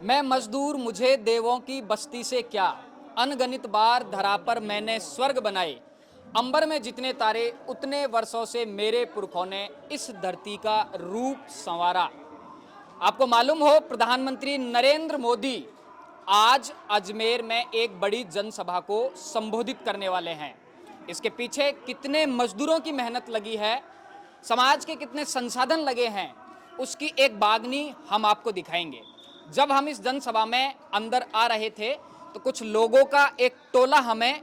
मैं मजदूर मुझे देवों की बस्ती से क्या, अनगणित बार धरा पर मैंने स्वर्ग बनाए। अंबर में जितने तारे उतने वर्षों से मेरे पुरखों ने इस धरती का रूप संवारा। आपको मालूम हो, प्रधानमंत्री नरेंद्र मोदी आज अजमेर में एक बड़ी जनसभा को संबोधित करने वाले हैं। इसके पीछे कितने मजदूरों की मेहनत लगी है, समाज के कितने संसाधन लगे हैं, उसकी एक बागनी हम आपको दिखाएंगे। जब हम इस जनसभा में अंदर आ रहे थे तो कुछ लोगों का एक टोला हमें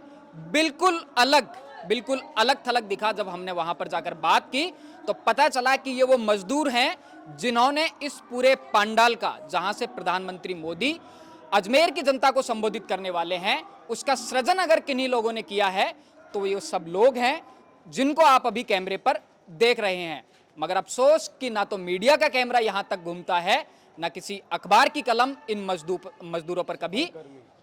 बिल्कुल अलग थलग दिखा। जब हमने वहां पर जाकर बात की तो पता चला कि ये वो मजदूर हैं जिन्होंने इस पूरे पंडाल का, जहां से प्रधानमंत्री मोदी अजमेर की जनता को संबोधित करने वाले हैं, उसका सृजन अगर किन्हीं लोगों ने किया है तो ये सब लोग हैं जिनको आप अभी कैमरे पर देख रहे हैं। मगर अफसोस कि ना तो मीडिया का कैमरा यहां तक घूमता है, ना किसी अखबार की कलम इन मजदूरों पर कभी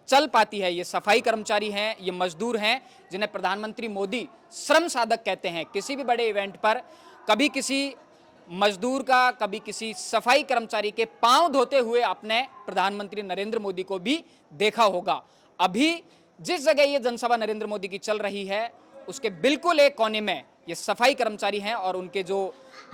चल पाती है। ये सफाई कर्मचारी हैं, ये मजदूर हैं जिन्हें प्रधानमंत्री मोदी श्रम साधक कहते हैं। किसी भी बड़े इवेंट पर कभी किसी मजदूर का, कभी किसी सफाई कर्मचारी के पांव धोते हुए आपने प्रधानमंत्री नरेंद्र मोदी को भी देखा होगा। अभी जिस जगह ये जनसभा नरेंद्र मोदी की चल रही है उसके बिल्कुल एक कोने में ये सफाई कर्मचारी हैं और उनके जो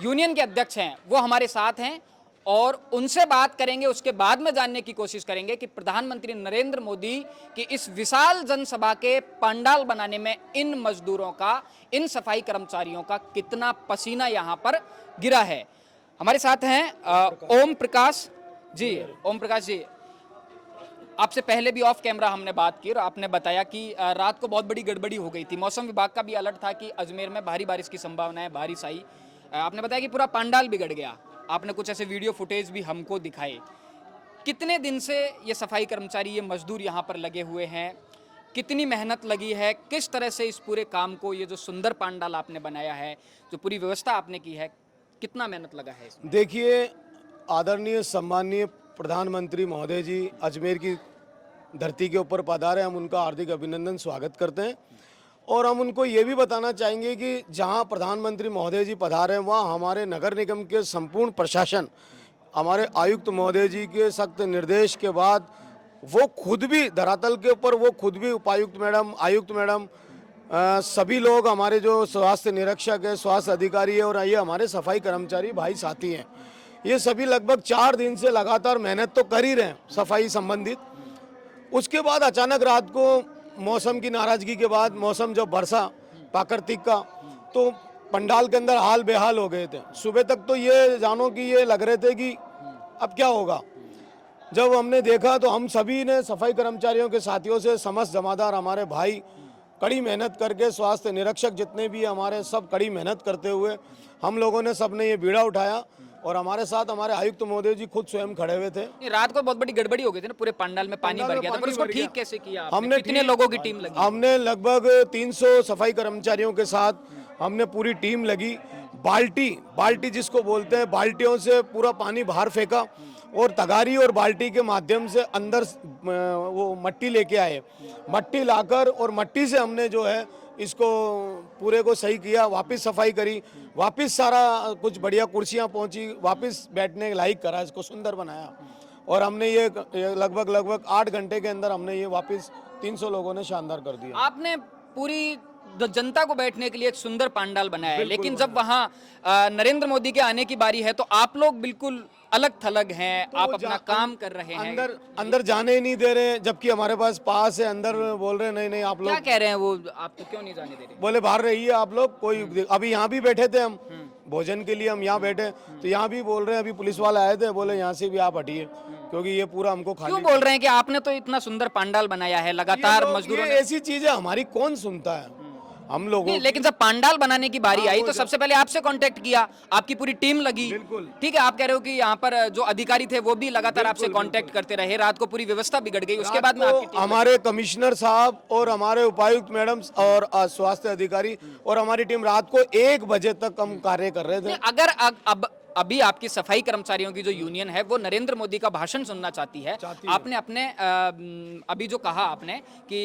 यूनियन के अध्यक्ष हैं वो हमारे साथ हैं और उनसे बात करेंगे। उसके बाद में जानने की कोशिश करेंगे कि प्रधानमंत्री नरेंद्र मोदी की इस विशाल जनसभा के पंडाल बनाने में इन मजदूरों का, इन सफाई कर्मचारियों का कितना पसीना यहाँ पर गिरा है। हमारे साथ हैं ओम प्रकाश जी। ओम प्रकाश जी, आपसे पहले भी ऑफ कैमरा हमने बात की और आपने बताया कि रात को बहुत बड़ी गड़बड़ी हो गई थी। मौसम विभाग का भी अलर्ट था कि अजमेर में भारी बारिश की संभावना है, बारिश आई। आपने बताया कि पूरा पंडाल बिगड़ गया। आपने कुछ ऐसे वीडियो फुटेज भी हमको दिखाए। कितने दिन से ये सफाई कर्मचारी, ये मजदूर यहाँ पर लगे हुए हैं, कितनी मेहनत लगी है, किस तरह से इस पूरे काम को, ये जो सुंदर पंडाल आपने बनाया है, जो पूरी व्यवस्था आपने की है, कितना मेहनत लगा है इसमें? देखिए, आदरणीय सम्माननीय प्रधानमंत्री महोदय जी अजमेर की धरती के ऊपर पधारे, हम उनका हार्दिक अभिनंदन स्वागत करते हैं। और हम उनको ये भी बताना चाहेंगे कि जहां प्रधानमंत्री महोदय जी पधारे हैं वहाँ हमारे नगर निगम के संपूर्ण प्रशासन, हमारे आयुक्त महोदय जी के सख्त निर्देश के बाद वो खुद भी धरातल के ऊपर, वो खुद भी उपायुक्त मैडम, आयुक्त मैडम, सभी लोग, हमारे जो स्वास्थ्य निरीक्षक है, स्वास्थ्य अधिकारी है और ये हमारे सफाई कर्मचारी भाई साथी हैं, ये सभी लगभग 4 दिन से लगातार मेहनत तो कर ही रहे हैं सफाई संबंधित। उसके बाद अचानक रात को मौसम की नाराजगी के बाद, मौसम जब बरसा प्राकृतिक का, तो पंडाल के अंदर हाल बेहाल हो गए थे। सुबह तक तो ये जानो कि ये लग रहे थे कि अब क्या होगा। जब हमने देखा तो हम सभी ने, सफाई कर्मचारियों के साथियों से, समस्त जमादार हमारे भाई कड़ी मेहनत करके, स्वास्थ्य निरीक्षक जितने भी हमारे, सब कड़ी मेहनत करते हुए हम लोगों ने, सबने ये बीड़ा उठाया और हमारे साथ हमारे आयुक्त महोदय जी खुद स्वयं खड़े हुए थे। रात को बहुत बड़ी गड़बड़ी हो गई थी ना, पूरे पंडाल में पानी भर गया था, पर उसको ठीक कैसे किया आपने? हमने कितने लोगों की टीम लगी? हमने लगभग 300 सफाई कर्मचारियों के साथ हमने पूरी टीम लगी। बाल्टी जिसको बोलते हैं, बाल्टियों से पूरा पानी बाहर फेंका और तगारी और बाल्टी के माध्यम से अंदर वो मट्टी लेके आए। मट्टी लाकर और मट्टी से हमने जो है इसको पूरे को सही किया, वापस सफाई करी, वापस सारा कुछ बढ़िया कुर्सियां पहुंची, वापस बैठने लायक करा, इसको सुंदर बनाया। और हमने ये लगभग 8 घंटे के अंदर हमने ये वापस 300 लोगों ने शानदार कर दिया। आपने पूरी जनता को बैठने के लिए एक सुंदर पंडाल बनाया है, लेकिन जब वहाँ नरेंद्र मोदी के आने की बारी है तो आप लोग बिल्कुल अलग थलग हैं, तो आप अपना काम कर रहे हैं, अंदर जाने ही नहीं दे रहे, जबकि हमारे पास पास है। अंदर बोल रहे नहीं आप लोग, क्या कह रहे हैं वो, आपको क्यों नहीं जाने दे रहे? बोले बाहर रहिए आप लोग। कोई अभी यहाँ भी बैठे थे हम भोजन के लिए, हम यहाँ बैठे तो यहाँ भी बोल रहे हैं, अभी पुलिस वाले आए थे, बोले यहाँ से भी आप हटिए क्योंकि ये पूरा हमको खाली। क्यों बोल रहे हैं कि आपने तो इतना सुंदर पंडाल बनाया है, लगातार मजदूरों ने? ऐसी चीजें हमारी कौन सुनता है हम लोगों। लेकिन जब पंडाल बनाने की बारी आई तो सबसे पहले आपसे कांटेक्ट किया, आपकी पूरी टीम लगी। ठीक है, आप कह रहे हो कि यहाँ पर जो अधिकारी थे वो भी लगातार आपसे कांटेक्ट करते रहे, रात को पूरी व्यवस्था बिगड़ गई, उसके बाद में आपकी टीम हमारे कमिश्नर साहब और हमारे उपायुक्त मैडम और स्वास्थ्य अधिकारी और हमारी टीम रात को 1 बजे तक हम कार्य कर रहे थे। अगर अब अभी आपकी सफाई कर्मचारियों की जो यूनियन है वो नरेंद्र मोदी का भाषण सुनना चाहती है। आपने अपने अभी जो कहा आपने कि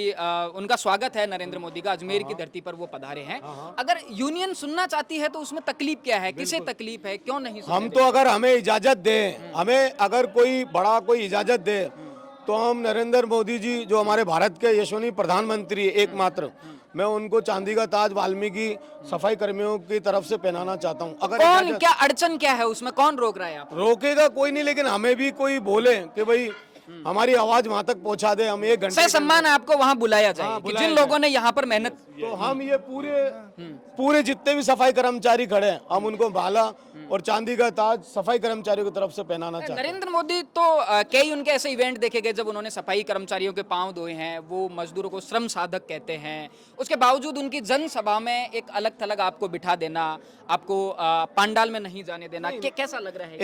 उनका स्वागत है नरेंद्र मोदी का, अजमेर की धरती पर वो पधारे हैं। अगर यूनियन सुनना चाहती है तो उसमें तकलीफ क्या है, किसे तकलीफ है, क्यों नहीं सुनने हम तो अगर हमें इजाजत दे, हमें अगर कोई बड़ा कोई इजाजत दे तो हम नरेंद्र मोदी जी जो हमारे भारत के यशस्वी प्रधानमंत्री एकमात्र, मैं उनको चांदी का ताज वाल्मीकि सफाई कर्मियों की तरफ से पहनाना चाहता हूँ। अगर कौन, क्या अड़चन क्या है उसमें, कौन रोक रहा है आप? रोकेगा कोई नहीं, लेकिन हमें भी कोई बोले कि भाई हमारी आवाज वहां तक पहुंचा दे, हम 1 घंटे से सम्मान आपको वहां बुलाया जाए कि जिन लोगों ने यहाँ पर मेहनत। तो हम ये पूरे जितने भी सफाई कर्मचारी खड़े हैं, हम उनको भाला और चांदी का ताज सफाई कर्मचारियों की तरफ से पहनाना चाहते हैं। नरेंद्र मोदी तो कई उनके ऐसे इवेंट देखे गए जब उन्होंने सफाई कर्मचारियों के पांव धोए हैं, वो मजदूरों को श्रम साधक कहते हैं। उसके बावजूद उनकी जनसभा में एक अलग थलग आपको बिठा देना, आपको पंडाल में नहीं जाने देना, कैसा लग रहा है?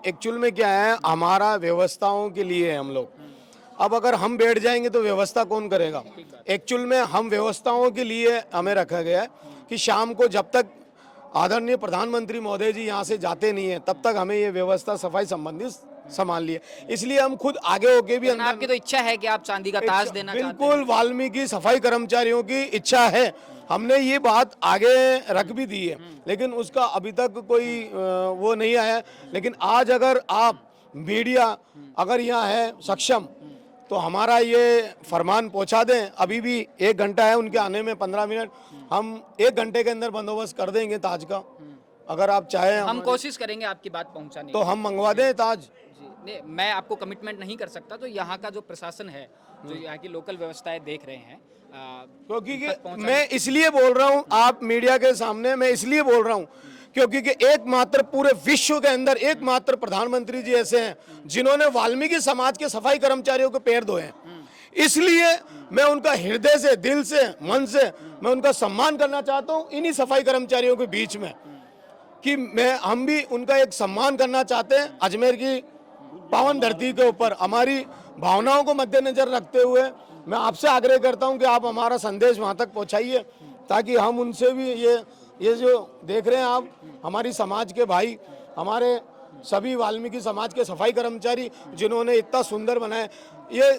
एक्चुअल में क्या है, हमारा व्यवस्थाओं के लिए हम लोग, अब अगर हम बैठ जाएंगे तो व्यवस्था कौन करेगा? एक्चुअल में हम व्यवस्थाओं के लिए हमें रखा गया है कि शाम को जब तक आदरणीय प्रधानमंत्री महोदय जी यहाँ से जाते नहीं है तब तक हमें ये व्यवस्था सफाई संबंधी संभाल ली है। इसलिए हम खुद आगे होके भी अंदर, आपकी तो इच्छा है कि आप चांदी का ताज देना चाहते हैं? बिल्कुल, वाल्मीकि सफाई कर्मचारियों की इच्छा है, हमने ये बात आगे रख भी दी है, लेकिन उसका अभी तक कोई वो नहीं आया। लेकिन आज अगर आप मीडिया अगर यहाँ है सक्षम तो हमारा ये फरमान पहुंचा दें। अभी भी 1 घंटा है उनके आने में, 15 मिनट, हम 1 घंटे के अंदर बंदोबस्त कर देंगे ताज का। अगर आप चाहें हम कोशिश करेंगे आपकी बात पहुंचाने तो हम मंगवा दें ताज। नहीं, मैं आपको कमिटमेंट नहीं कर सकता, तो यहाँ का जो प्रशासन है, जो यहाँ की लोकल व्यवस्थाएं देख रहे हैं, क्योंकि मैं इसलिए बोल रहा हूँ आप मीडिया के सामने, मैं इसलिए बोल रहा हूँ क्योंकि एकमात्र पूरे विश्व के अंदर एकमात्र प्रधानमंत्री जी ऐसे हैं जिन्होंने वाल्मीकि समाज के सफाई कर्मचारियों के पैर धोए हैं। इसलिए मैं उनका हृदय से, दिल से, मन से मैं उनका सम्मान करना चाहता हूँ इन्हीं सफाई कर्मचारियों के बीच में, कि हम भी उनका एक सम्मान करना चाहते हैं। अजमेर की पावन धरती के ऊपर हमारी भावनाओं को मद्देनजर रखते हुए मैं आपसे आग्रह करता हूं कि आप हमारा संदेश वहां तक पहुंचाइए, ताकि हम उनसे भी ये जो देख रहे हैं आप, हमारी समाज के भाई, हमारे सभी वाल्मीकि समाज के सफाई कर्मचारी जिन्होंने इतना सुंदर बनाया,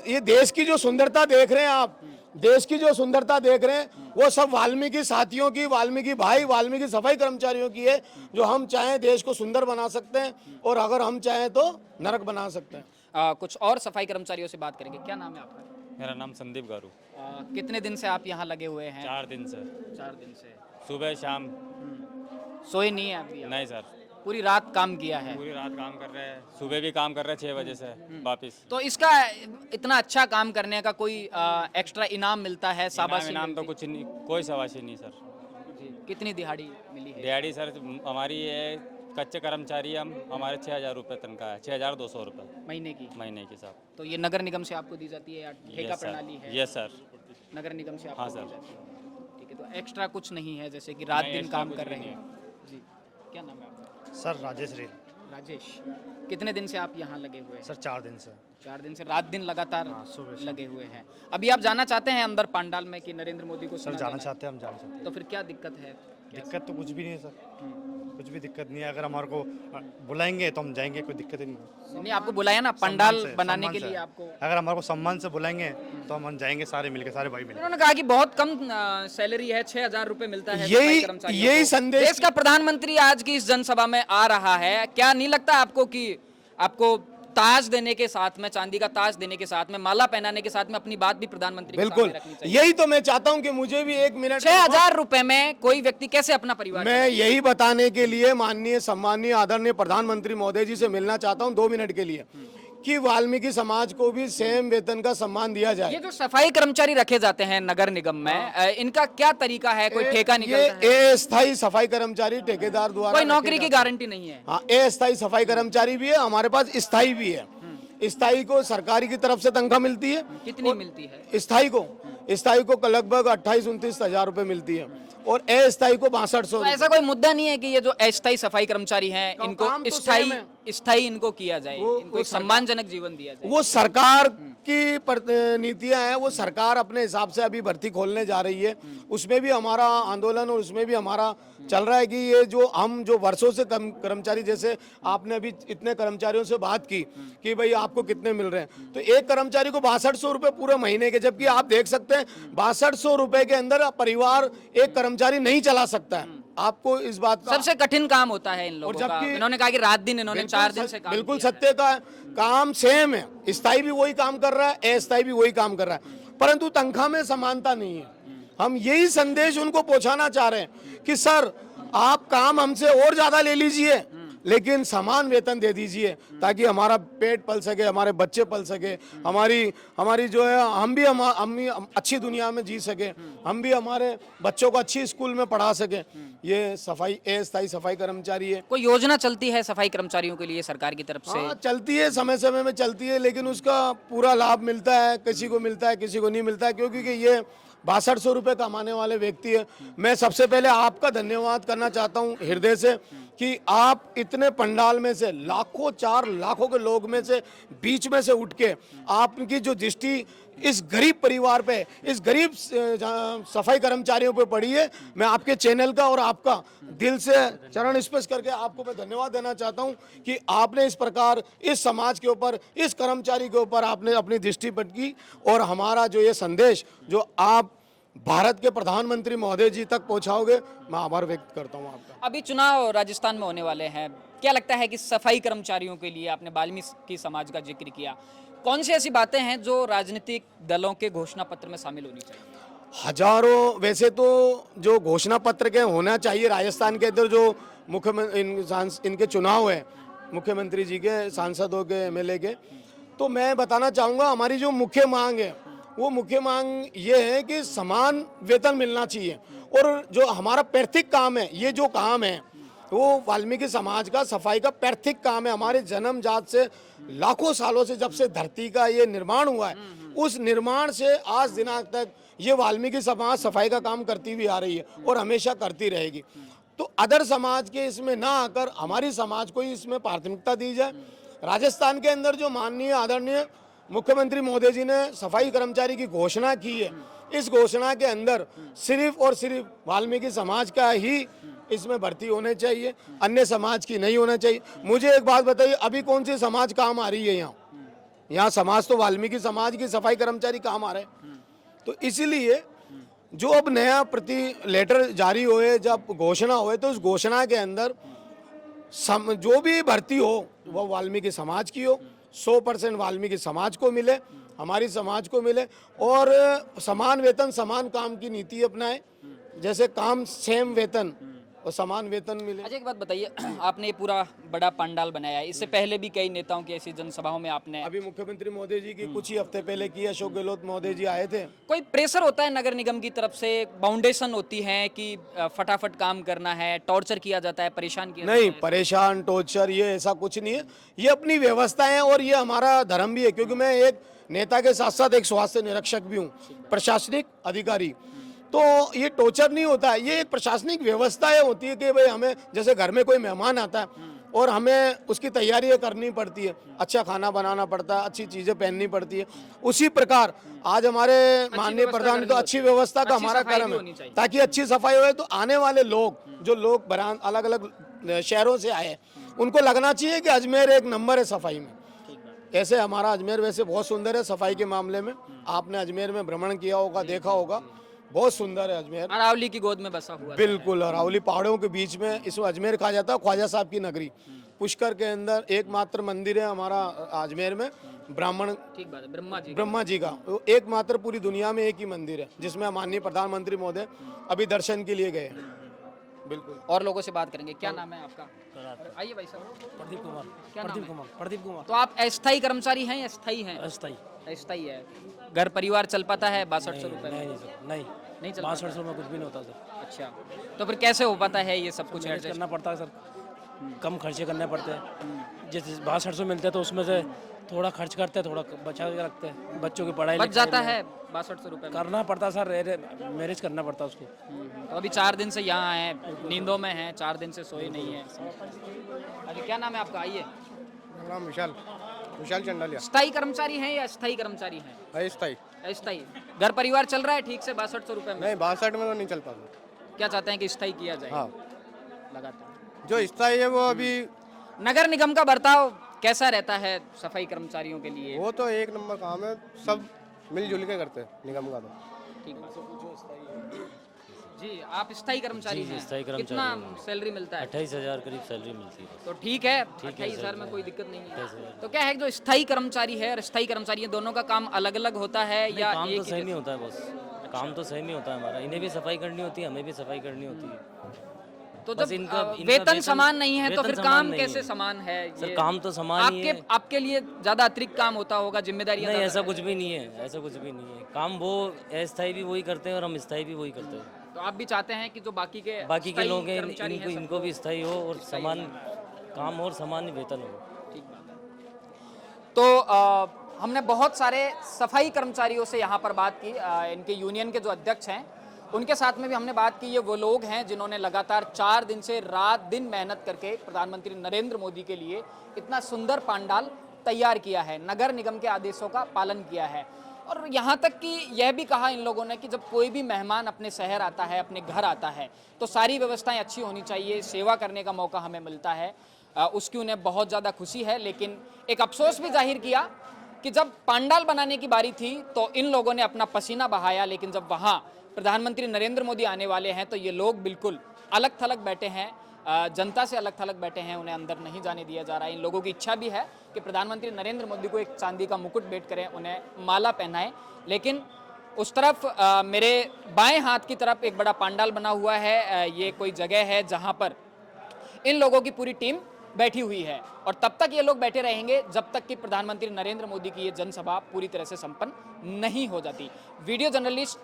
ये देश की जो सुंदरता देख रहे हैं आप, देश की जो सुंदरता देख रहे हैं वो सब वाल्मीकि साथियों की, वाल्मीकि भाई, वाल्मीकि सफाई कर्मचारियों की है, जो हम चाहें देश को सुंदर बना सकते हैं और अगर हम चाहें तो नरक बना सकते हैं। कुछ और सफाई कर्मचारियों से बात करेंगे। क्या नाम है आपका? मेरा नाम संदीप गारू। कितने दिन से आप यहाँ लगे हुए हैं? 4 दिन से। 4 दिन से सुबह शाम। सोए नहीं है अभी? नहीं सर, पूरी रात काम किया है? पूरी रात काम कर रहे हैं, सुबह भी काम कर रहे हैं 6 बजे से वापस। तो इसका इतना अच्छा काम करने का कोई एक्स्ट्रा इनाम मिलता है, शाबाशी इनाम तो मिलती? कुछ नहीं, कोई शाबाशी नहीं सर। जी। कितनी दिहाड़ी मिली है? दिहाड़ी सर हमारी ये कच्चे कर्मचारी, हमारे 6,000 रुपये तनख्वाह है, 6,200 रुपये महीने की? महीने के साथ। तो ये नगर निगम से आपको दी जाती है या ठेका प्रणाली है? Yes sir. नगर निगम से आपको हाँ दी सर। जाती है। ठीक है, तो एक्स्ट्रा कुछ नहीं है जैसे कि रात नहीं, दिन एक्स्ट्रा काम कुछ कर रहे नहीं हैं? जी। क्या नाम है आपका? Sir Rajesh rail. राजेश, कितने दिन से आप यहाँ लगे हुए हैं? सर 4 दिन से। 4 दिन से रात दिन लगातार सुबह शाम। लगे हुए हैं। अभी आप जाना चाहते हैं अंदर पंडाल में कि नरेंद्र मोदी को सर सुना जाना देना है? चाहते हैं, हम जाना चाहते हैं। तो फिर क्या दिक्कत है? दिक्कत तो कुछ भी नहीं है सर, कुछ भी दिक्कत नहीं है। अगर हमारे को बुलाएंगे तो हम जाएंगे, कोई दिक्कत ही नहीं है। नहीं, आपको बुलाया ना पंडाल सम्मान से, बनाने सम्मान के से। लिए आपको? अगर हमारे को सम्मान से बुलाएंगे तो हम जाएंगे, सारे मिलके, सारे भाई मिलके। उन्होंने कहा कि बहुत कम सैलरी है, 6,000 रुपए मिलता है यही- सफाई कर्मचारियों यही को। संदेश- देश का प्रधानमंत्री आज की इस जनसभा में आ रहा है, क्या नहीं लगता आपको कि आपको ताज देने के साथ में, चांदी का ताज देने के साथ में, माला पहनाने के साथ में अपनी बात भी प्रधानमंत्री के बिल्कुल, सामने रखनी चाहिए? यही तो मैं चाहता हूं कि मुझे भी 1 मिनट 6,000 रुपए में कोई व्यक्ति कैसे अपना परिवार मैं यही बताने के लिए माननीय सम्माननीय आदरणीय प्रधानमंत्री महोदय जी से मिलना चाहता हूं 2 मिनट के लिए, कि वाल्मीकि समाज को भी सेम वेतन का सम्मान दिया जाए। ये जो सफाई कर्मचारी रखे जाते हैं नगर निगम में, इनका क्या तरीका है? कोई ठेका निकलता है? ये अस्थायी सफाई कर्मचारी ठेकेदार द्वारा कोई नौकरी की गारंटी नहीं है? हाँ, अस्थायी सफाई कर्मचारी भी है, हमारे पास स्थायी भी है। स्थायी को सरकारी की तरफ से तनख्वाह मिलती है। कितनी मिलती है? स्थायी को लगभग 28-29 हजार रुपए मिलती है और अस्थायी को 6200। तो ऐसा कोई मुद्दा नहीं है कि ये जो अस्थायी सफाई कर्मचारी हैं काम इनको तो स्थायी सेम है। इनको किया जाए, इनको एक सम्मानजनक जीवन दिया जाए? वो सरकार नीतियां हैं वो सरकार अपने हिसाब से अभी भर्ती खोलने जा रही है। उसमें भी हमारा आंदोलन और उसमें भी हमारा चल रहा है कि ये जो वर्षों से कर्मचारी, जैसे आपने अभी इतने कर्मचारियों से बात की कि भाई आपको कितने मिल रहे हैं, तो एक कर्मचारी को 6200 रुपये पूरे महीने के, जबकि आप देख सकते हैं 6200 रुपये के अंदर परिवार एक कर्मचारी नहीं चला सकता है। आपको इस बात का सबसे कठिन काम होता है इन लोगों का। जबकि- इन्होंने कहा कि रात दिन इन्होंने 4 दिन से काम बिल्कुल किया है। सत्य का काम सेम है, स्थायी भी वही काम कर रहा है, अस्थायी भी वही काम कर रहा है, परंतु तनख्वाह में समानता नहीं है। हम यही संदेश उनको पहुंचाना चाह रहे हैं कि सर आप काम हमसे और ज्यादा ले लीजिए, लेकिन समान वेतन दे दीजिए ताकि हमारा पेट पल सके, हमारे बच्चे पल सके, हमारी जो है हम भी अच्छी दुनिया में जी सके, हम भी हमारे बच्चों को अच्छी स्कूल में पढ़ा सके। ये अस्थायी सफाई कर्मचारी है। कोई योजना चलती है सफाई कर्मचारियों के लिए सरकार की तरफ से? हाँ चलती है, समय समय में चलती है, लेकिन उसका पूरा लाभ मिलता है, किसी को मिलता है किसी को नहीं मिलता है, क्योंकि ये 6200 रुपये कमाने वाले व्यक्ति है। मैं सबसे पहले आपका धन्यवाद करना चाहता हूँ हृदय से कि आप इतने पंडाल में से लाखों 4 लाखों के लोग में से बीच में से उठ के आपकी जो दृष्टि इस गरीब परिवार पे, इस गरीब सफाई कर्मचारियों पे पड़ी है, मैं आपके चैनल का और आपका दिल से चरण स्पर्श करके आपको मैं धन्यवाद देना चाहता हूं कि आपने इस प्रकार इस समाज के ऊपर, इस कर्मचारी के ऊपर आपने अपनी दृष्टि पटकी और हमारा जो ये संदेश जो आप भारत के प्रधानमंत्री महोदय जी तक पहुंचाओगे, मैं आभार व्यक्त करता हूं आपका। अभी चुनाव राजस्थान में होने वाले हैं, क्या लगता है कि सफाई कर्मचारियों के लिए, आपने वाल्मीकि समाज का जिक्र किया, कौन सी ऐसी बातें हैं जो राजनीतिक दलों के घोषणा पत्र में शामिल होनी चाहिए? हजारों, वैसे तो जो घोषणा पत्र के होना चाहिए राजस्थान के अंदर, जो इनके चुनाव है मुख्यमंत्री जी के, सांसदों के, एमएलए के, तो मैं बताना चाहूँगा हमारी जो मुख्य मांग है वो मुख्य मांग ये है कि समान वेतन मिलना चाहिए। और जो हमारा पैतृक काम है, ये जो काम है वो वाल्मीकि समाज का सफाई का पैतृक काम है। हमारे जन्मजात से लाखों सालों से, जब से धरती का ये निर्माण हुआ है, उस निर्माण से आज दिनांक तक ये वाल्मीकि समाज सफाई का काम करती हुई आ रही है और हमेशा करती रहेगी। तो अदर समाज के इसमें ना आकर हमारी समाज को ही इसमें प्राथमिकता दी जाए। राजस्थान के अंदर जो माननीय आदरणीय मुख्यमंत्री महोदय जी ने सफाई कर्मचारी की घोषणा की है, इस घोषणा के अंदर सिर्फ और सिर्फ वाल्मीकि समाज का ही इसमें भर्ती होने चाहिए, अन्य समाज की नहीं होना चाहिए। मुझे एक बात बताइए, अभी कौन सी समाज काम आ रही है यहाँ समाज तो वाल्मीकि समाज की सफाई कर्मचारी काम आ रहे हैं। तो इसीलिए जो अब नया लेटर जारी हुए, जब घोषणा हुए, तो उस घोषणा के अंदर जो भी भर्ती हो वो वाल्मीकि समाज की हो, 100% वाल्मीकि समाज को मिले, हमारी समाज को मिले, और समान वेतन समान काम की नीति अपनाए, जैसे काम सेम वेतन और समान वेतन मिले। अच्छा एक बात बताइए, आपने ये पूरा बड़ा पंडाल बनाया है, इससे पहले भी कई नेताओं की ऐसी जनसभाओं में आपने, अभी मुख्यमंत्री महोदय जी की कुछ ही हफ्ते पहले की, अशोक गहलोत महोदय जी आए थे। कोई प्रेशर होता है नगर निगम की तरफ से, बाउंडेशन होती है कि फटाफट काम करना है, टॉर्चर किया जाता है, परेशान किया नहीं, जाता है? परेशान टॉर्चर ये ऐसा कुछ नहीं है, ये अपनी व्यवस्था है और ये हमारा धर्म भी है, क्योंकि मैं एक नेता के साथ साथ एक स्वास्थ्य निरीक्षक भी हूँ, प्रशासनिक अधिकारी। तो ये टॉर्चर नहीं होता है, ये एक प्रशासनिक व्यवस्थाएं होती है कि भाई हमें, जैसे घर में कोई मेहमान आता है और हमें उसकी तैयारियां करनी पड़ती है, अच्छा खाना बनाना पड़ता है, अच्छी चीज़ें पहननी पड़ती है, उसी प्रकार आज हमारे माननीय प्रधान तो अच्छी व्यवस्था का हमारा कर्म है, ताकि अच्छी सफाई हो। तो आने वाले लोग, जो लोग अलग अलग शहरों से आए, उनको लगना चाहिए कि अजमेर एक नंबर है सफाई में। ऐसे हमारा अजमेर वैसे बहुत सुंदर है सफाई के मामले में, आपने अजमेर में भ्रमण किया होगा, देखा होगा, बहुत सुंदर है अजमेर। अरावली की गोद में बसा हुआ है। बिल्कुल, अरावली पहाड़ों के बीच में इसको अजमेर कहा जाता है, ख्वाजा साहब की नगरी। पुष्कर के अंदर एकमात्र मंदिर है हमारा अजमेर में, ब्राह्मण, ठीक बात है, ब्रह्मा जी का एकमात्र पूरी दुनिया में एक ही मंदिर है, जिसमें माननीय प्रधानमंत्री महोदय अभी दर्शन के लिए गए। बिल्कुल। और लोगों से बात करेंगे। क्या नाम है आपका? आइए भाई साहब। प्रदीप कुमार। क्या नाम है? प्रदीप कुमार। तो आप अस्थायी कर्मचारी हैं या स्थायी हैं? अस्थाई। अस्थायी है। घर परिवार चल पाता है 6200 रुपए में? नहीं सर, नहीं चल 6200 में कुछ भी नहीं होता सर। अच्छा, तो फिर कैसे हो पाता है ये सब कुछ मैनेज एडजस्ट? करना पड़ता है सर, कम खर्चे करने पड़ते हैं। जैसे 6200 मिलते हैं तो उसमें से थोड़ा खर्च करते हैं, थोड़ा बचा के रखते हैं, बच्चों की पढ़ाई बच लिखाई जाता में। है 6200 रुपए में? करना पड़ता है सर, मैनेज करना पड़ता है उसको। तो अभी 4 दिन से यहाँ हैं, नींदों में हैं, 4 दिन से सोए नहीं है। अभी क्या नाम है आपका? आइए। नाम विशाल। विशाल चंडालिया। स्थायी कर्मचारी हैं या अस्थायी कर्मचारी हैं? अस्थायी। अस्थायी। घर परिवार चल रहा है ठीक से 6200 रुपए में? नहीं 62 में तो नहीं चल पाता। क्या चाहते हैं कि स्थायी किया जाए? हाँ, लगातार जो स्थायी है वो अभी नगर निगम का बर्ताव कैसा रहता है सफाई कर्मचारियों के लिए? वो तो एक नंबर काम है, सब मिलजुल के करते हैं निगम का। तो ठीक बात। जी आप स्थायी कर्मचारी हैं, स्थायी कर्मचारी कितना हूँ। सैलरी मिलता है? 28,000 करीब सैलरी मिलती है। तो ठीक है, 28,000 में कोई दिक्कत नहीं है। तो क्या है जो स्थायी कर्मचारी है और स्थायी कर्मचारी है दोनों का काम अलग अलग होता है या काम एक तो ही सेम ही जैसा? होता है बस, काम तो सेम ही होता है हमारा। इन्हें भी सफाई करनी होती है, हमें भी सफाई करनी होती है। तो बस जब इनका वेतन समान नहीं है तो वेतन फिर समान काम नहीं कैसे है। समान है? सर ये काम तो समान ही है। आपके लिए ज्यादा अतिरिक्त काम होता होगा, जिम्मेदारियां नहीं ज्यादा ऐसा कुछ भी नहीं है, ऐसा कुछ भी नहीं है। काम वो अस्थायी भी वही करते हैं और हम स्थायी भी वही करते हैं। तो आप भी चाहते हैं कि जो बाकी के बाकी के लोग हैं कर्मचारी हैं इनको भी स्थायी हो और समान काम और समान वेतन हो। ठीक बात है। तो हमने बहुत सारे सफाई कर्मचारियों से यहाँ पर बात की, इनके यूनियन के जो अध्यक्ष हैं उनके साथ में भी हमने बात की। ये वो लोग हैं जिन्होंने लगातार 4 दिन से रात दिन मेहनत करके प्रधानमंत्री नरेंद्र मोदी के लिए इतना सुंदर पंडाल तैयार किया है, नगर निगम के आदेशों का पालन किया है। और यहाँ तक कि यह भी कहा इन लोगों ने कि जब कोई भी मेहमान अपने शहर आता है, अपने घर आता है, तो सारी व्यवस्थाएं अच्छी होनी चाहिए, सेवा करने का मौका हमें मिलता है। उसकी उन्हें बहुत ज़्यादा खुशी है। लेकिन एक अफसोस भी जाहिर किया कि जब पंडाल बनाने की बारी थी तो इन लोगों ने अपना पसीना बहाया, लेकिन जब वहाँ प्रधानमंत्री नरेंद्र मोदी आने वाले हैं तो ये लोग बिल्कुल अलग थलग बैठे हैं, जनता से अलग थलग बैठे हैं, उन्हें अंदर नहीं जाने दिया जा रहा है। इन लोगों की इच्छा भी है कि प्रधानमंत्री नरेंद्र मोदी को एक चांदी का मुकुट भेंट करें, उन्हें माला पहनाएं। लेकिन उस तरफ मेरे बाएं हाथ की तरफ एक बड़ा पंडाल बना हुआ है। ये कोई जगह है जहां पर इन लोगों की पूरी टीम बैठी हुई है और तब तक ये लोग बैठे रहेंगे जब तक कि प्रधानमंत्री नरेंद्र मोदी की ये जनसभा पूरी तरह से संपन्न नहीं हो जाती। वीडियो जर्नलिस्ट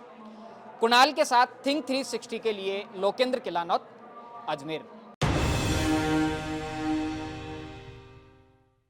कुणाल के साथ थिंक 360 के लिए लोकेंद्र किलानौत, अजमेर।